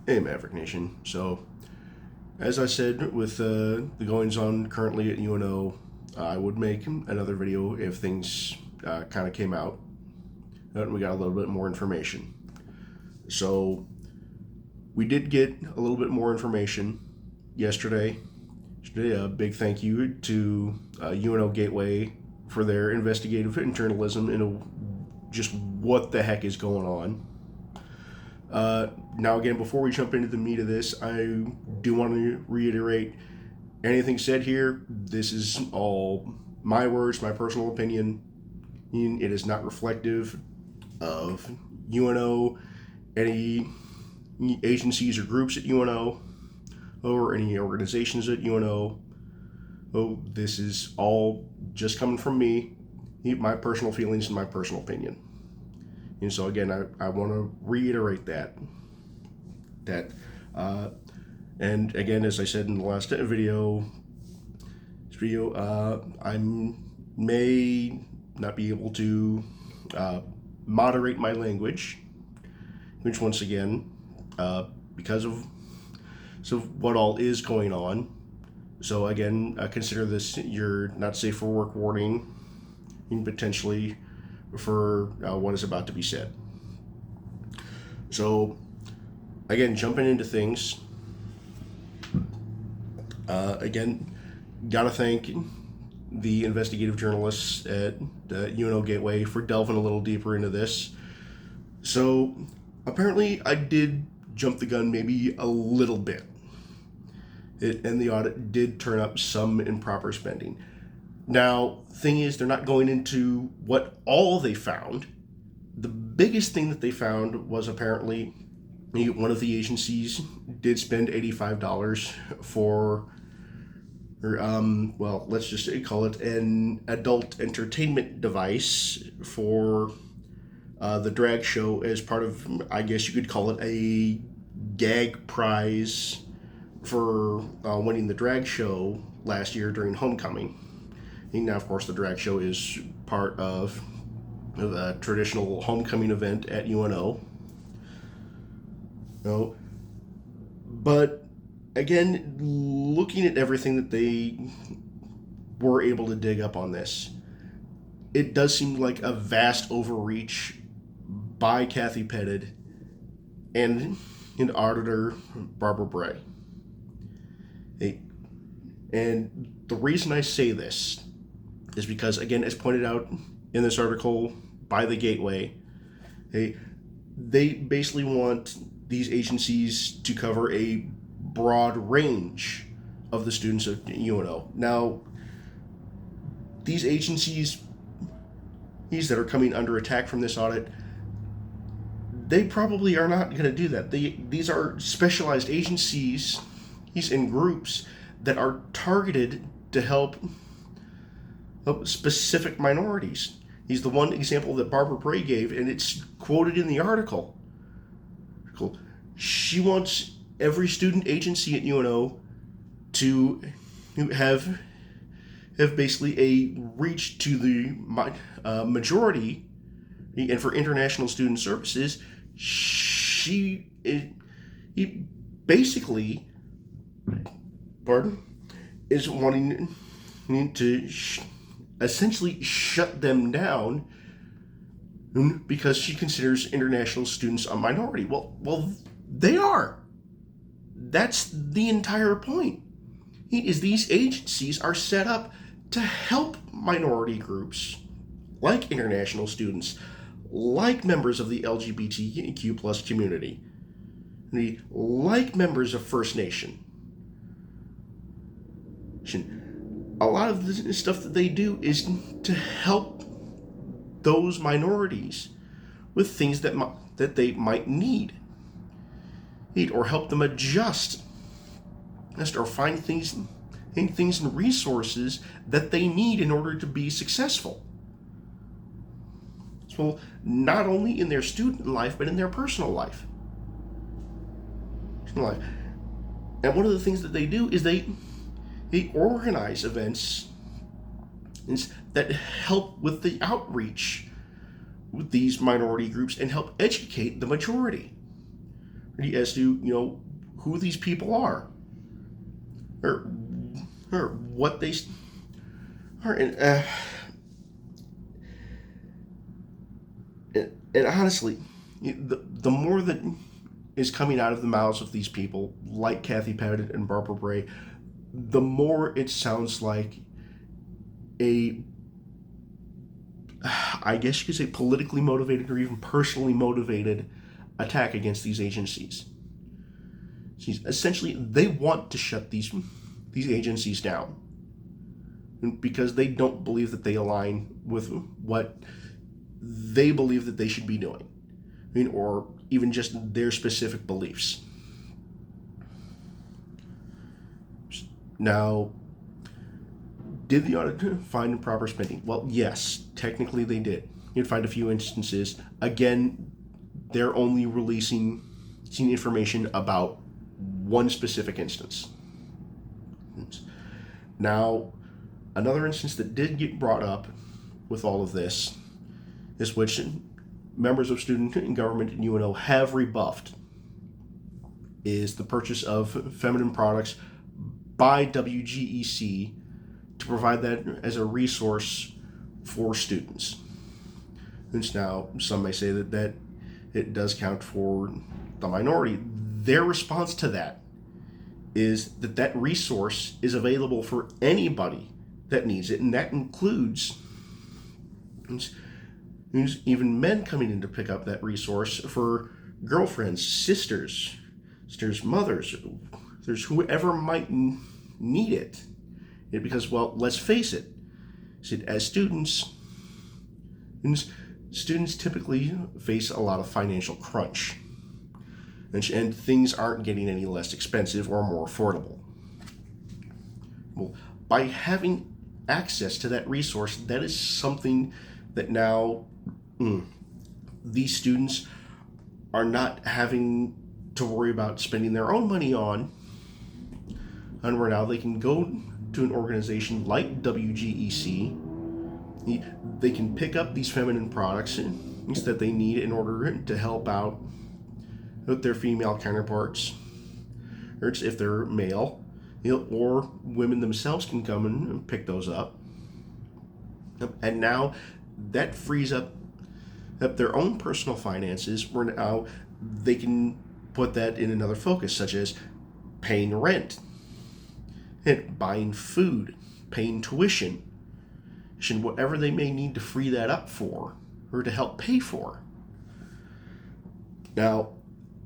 Hey, Maverick Nation. So, as I said, with the goings on currently at UNO, I would make another video if things kind of came out and we got a little bit more information. So, we did get a little bit more information yesterday. A big thank you to UNO Gateway for their investigative journalism into just what the heck is going on. Now, again, before we jump into the meat of this, I do want to reiterate anything said here. This is all my words, my personal opinion. It is not reflective of UNO, any agencies or groups at UNO, or any organizations at UNO. Oh, this is all just coming from me, my personal feelings and my personal opinion. And so again, I want to reiterate that. And again, as I said in the last video, I may not be able to moderate my language, which once again, because of what all is going on. So again, consider this your not safe for work warning, and potentially for what is about to be said. So, again, jumping into things. Again, gotta thank the investigative journalists at UNO Gateway for delving a little deeper into this. So, apparently, I did jump the gun maybe a little bit. And the audit did turn up some improper spending. Now, thing is, they're not going into what all they found. The biggest thing that they found was apparently one of the agencies did spend $85 for, well, let's just call it an adult entertainment device for the drag show as part of, I guess you could call it a gag prize for winning the drag show last year during homecoming. And now, of course, the drag show is part of the traditional homecoming event at UNO. No, but again, looking at everything that they were able to dig up on this, it does seem like a vast overreach by Kathy Pettit and auditor Barbara Bray. And the reason I say this is because, again, as pointed out in this article by the Gateway, they basically want these agencies to cover a broad range of the students of UNO. Now, these agencies that are coming under attack from this audit, they probably are not going to do that. These are specialized agencies and groups that are targeted to help specific minorities. He's the one example that Barbara Bray gave, and it's quoted in the article. She wants every student agency at UNO to have basically a reach to the majority, and for international student services, he basically, is wanting to essentially shut them down because she considers international students a minority. Well, they are. That's the entire point. These agencies are set up to help minority groups, like international students, like members of the LGBTQ plus community, like members of First Nation. A lot of the stuff that they do is to help those minorities with things that they might need, or help them adjust, or find things and resources that they need in order to be successful. So not only in their student life, but in their personal life. And one of the things that they do is they organize events that help with the outreach with these minority groups and help educate the majority. as to who these people are, or what they are, and honestly, the more that is coming out of the mouths of these people like Kathy Pettit and Barbara Bray, the more it sounds like I guess you could say, politically motivated or even personally motivated attack against these agencies. Essentially, they want to shut these agencies down because they don't believe that they align with what they believe that they should be doing, or even just their specific beliefs. Now, did the audit find improper spending? Well, yes, technically they did. You'd find a few instances. Again, they're only releasing information about one specific instance. Now, another instance that did get brought up with all of this is which members of student and government and UNO have rebuffed is the purchase of feminine products by WGEC to provide that as a resource for students. And now, some may say that it does count for the minority. Their response to that is that resource is available for anybody that needs it, and that includes even men coming in to pick up that resource for girlfriends, sisters, mothers, there's whoever might need it. Because, well, let's face it, as students typically face a lot of financial crunch, and things aren't getting any less expensive or more affordable. Well, by having access to that resource, that is something that now these students are not having to worry about spending their own money on, and where now they can go to an organization like WGEC. They can pick up these feminine products that they need in order to help out with their female counterparts, or if they're male, or women themselves can come and pick those up. And now that frees up their own personal finances, where now they can put that in another focus, such as paying rent, and buying food, paying tuition, whatever they may need to free that up for, or to help pay for. Now,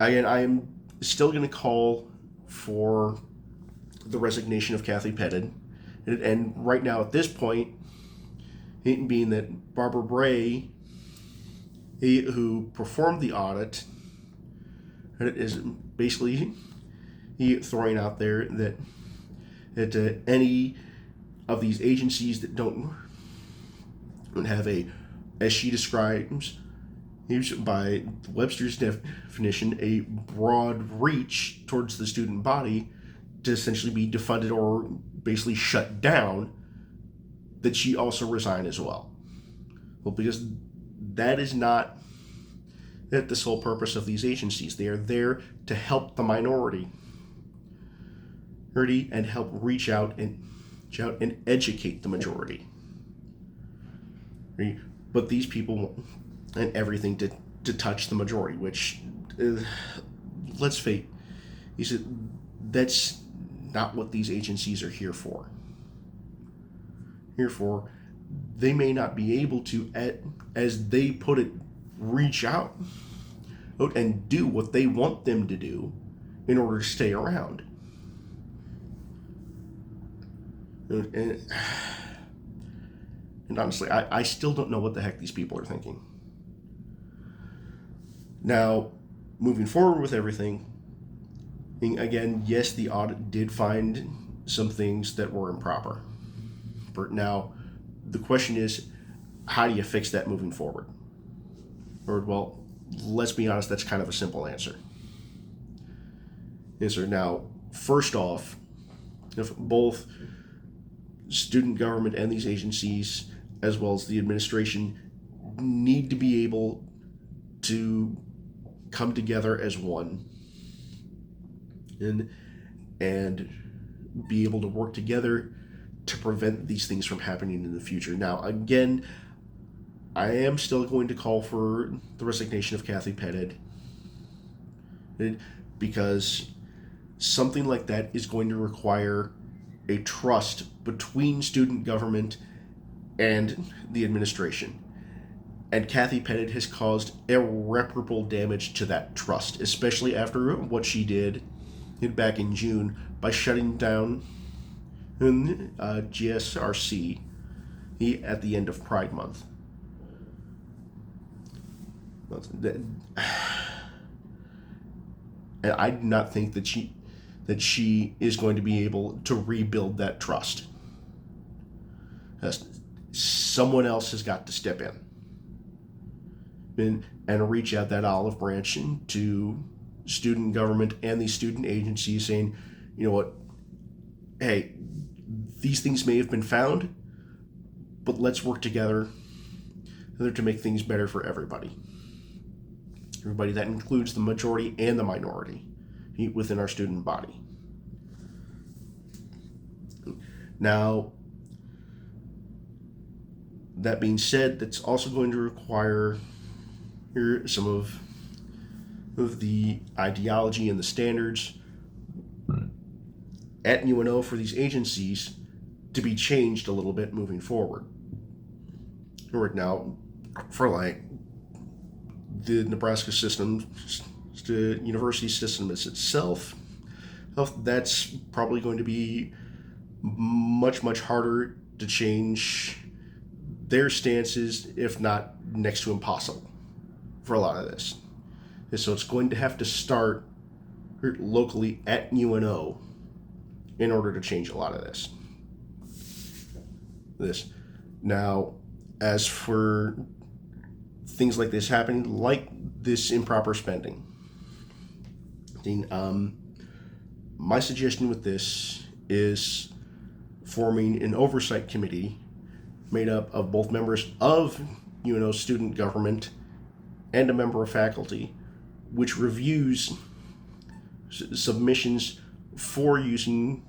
again, I am still going to call for the resignation of Kathy Pettit, and right now at this point, it being that Barbara Bray, who performed the audit, is basically throwing out there that any of these agencies that don't have as she describes, by Webster's definition, a broad reach towards the student body, to essentially be defunded or basically shut down, that she also resign as well. Well, because that is not the sole purpose of these agencies. They are there to help the minority and help reach out and educate the majority. But these people want everything to touch the majority, which, let's face it, that's not what these agencies are here for. They may not be able to, as they put it, reach out and do what they want them to do in order to stay around. And honestly, I still don't know what the heck these people are thinking. Now, moving forward with everything, again, yes, the audit did find some things that were improper. But now, the question is, how do you fix that moving forward? Or, well, let's be honest, that's kind of a simple answer. Now, first off, if both student government and these agencies, as well as the administration, need to be able to come together as one, and and be able to work together to prevent these things from happening in the future. Now, again, I am still going to call for the resignation of Kathy Pettit, because something like that is going to require a trust between student government and the administration. And Kathy Pettit has caused irreparable damage to that trust, especially after what she did back in June by shutting down GSRC at the end of Pride Month. And I do not think that she is going to be able to rebuild that trust. Someone else has got to step in and reach out that olive branch to student government and these student agencies, saying, you know what, hey, these things may have been found, but let's work together to make things better for everybody. Everybody, that includes the majority and the minority within our student body. Now, that being said, that's also going to require some of the ideology and the standards at UNO for these agencies to be changed a little bit moving forward. Right now, for like the Nebraska system, the university system itself, that's probably going to be much, much harder to change their stances, if not next to impossible, for a lot of this. And so it's going to have to start locally at UNO in order to change a lot of this. Now, as for things like this happening, like this improper spending, my suggestion with this is forming an oversight committee made up of both members of UNO student government and a member of faculty, which reviews submissions for using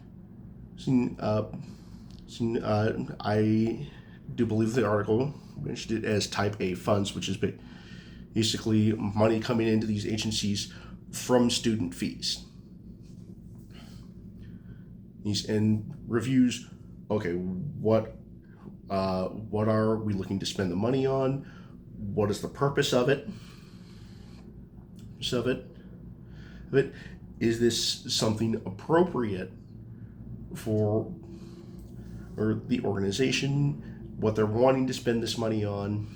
I do believe the article mentioned it as Type A funds, which is basically money coming into these agencies from student fees. And reviews, okay, what are we looking to spend the money on? What is the purpose of it? Is this something appropriate for the organization, what they're wanting to spend this money on,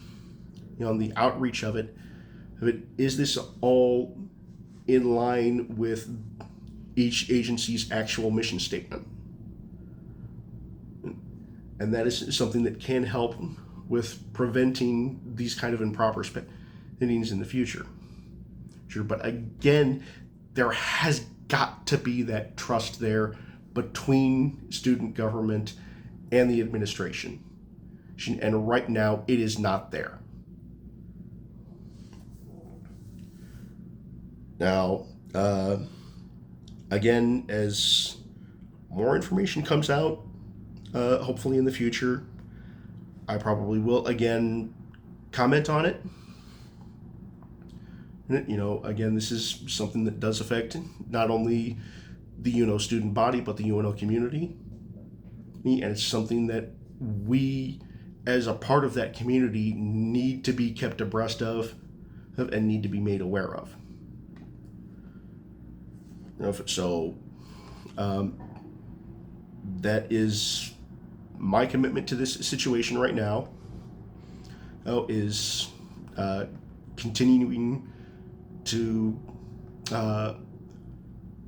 on the outreach of it? Is this all in line with each agency's actual mission statement? And that is something that can help with preventing these kind of improper spendings in the future. Sure, but again, there has got to be that trust there between student government and the administration. And right now, it is not there. Now, again, as more information comes out, hopefully in the future, I probably will again comment on it. Again, this is something that does affect not only the UNO student body, but the UNO community. And it's something that we, as a part of that community, need to be kept abreast of and need to be made aware of. So that is my commitment to this situation right now, is continuing to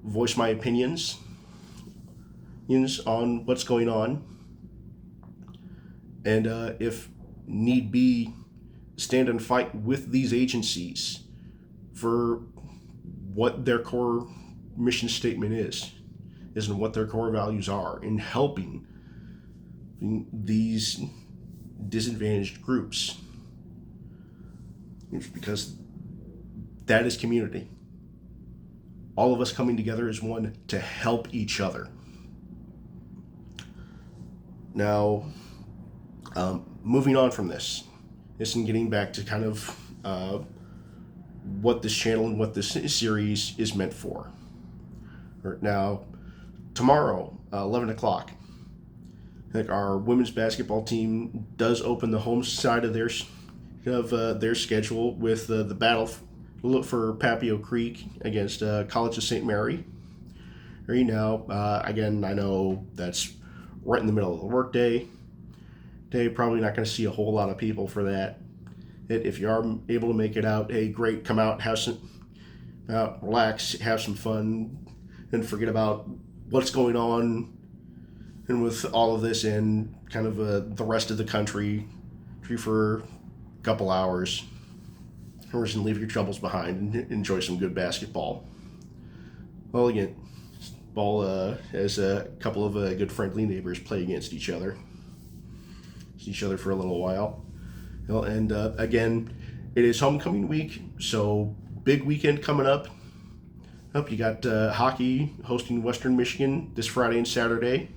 voice my opinions on what's going on, and if need be, stand and fight with these agencies for what their core mission statement is and what their core values are in helping these disadvantaged groups, because that is community. all of us coming together as one to help each other. Now, moving on from this and getting back to kind of what this channel and what this series is meant for. Now, tomorrow, 11 o'clock, I think our women's basketball team does open the home side of their schedule with the battle for Papio Creek against College of St. Mary. Right now, again, I know that's right in the middle of the workday. Probably not going to see a whole lot of people for that. If you are able to make it out, hey, great, come out, have some, relax, have some fun, and forget about what's going on and with all of this in kind of the rest of the country for a couple hours. Or just leave your troubles behind and enjoy some good basketball. Well, again, ball as a couple of good friendly neighbors play against each other. See each other for a little while. Well, and again, it is homecoming week, so big weekend coming up. You got hockey hosting Western Michigan this Friday and Saturday,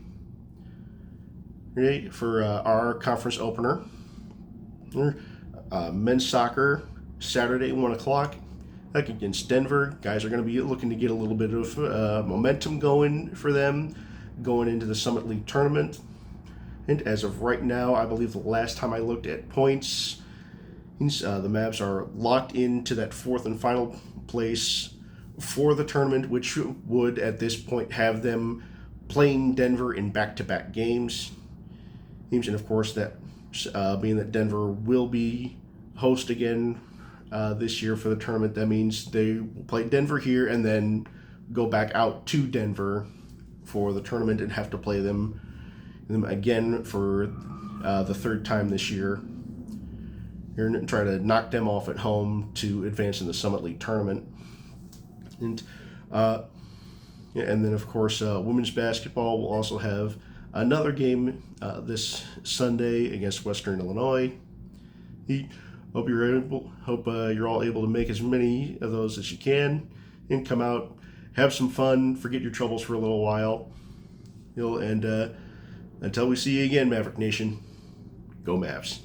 right, for our conference opener. Men's soccer Saturday 1 o'clock against Denver. Guys are going to be looking to get a little bit of momentum going for them going into the Summit League tournament. And as of right now, I believe the last time I looked at points, the Mavs are locked into that fourth and final place for the tournament, which would at this point have them playing Denver in back-to-back games. And of course, that being that Denver will be host again this year for the tournament, that means they will play Denver here and then go back out to Denver for the tournament and have to play them again for the third time this year. You're going to try to knock them off at home to advance in the Summit League tournament. And then, of course, women's basketball will also have another game this Sunday against Western Illinois. Hope you're all able to make as many of those as you can and come out, have some fun, forget your troubles for a little while. And until we see you again, Maverick Nation, go Mavs.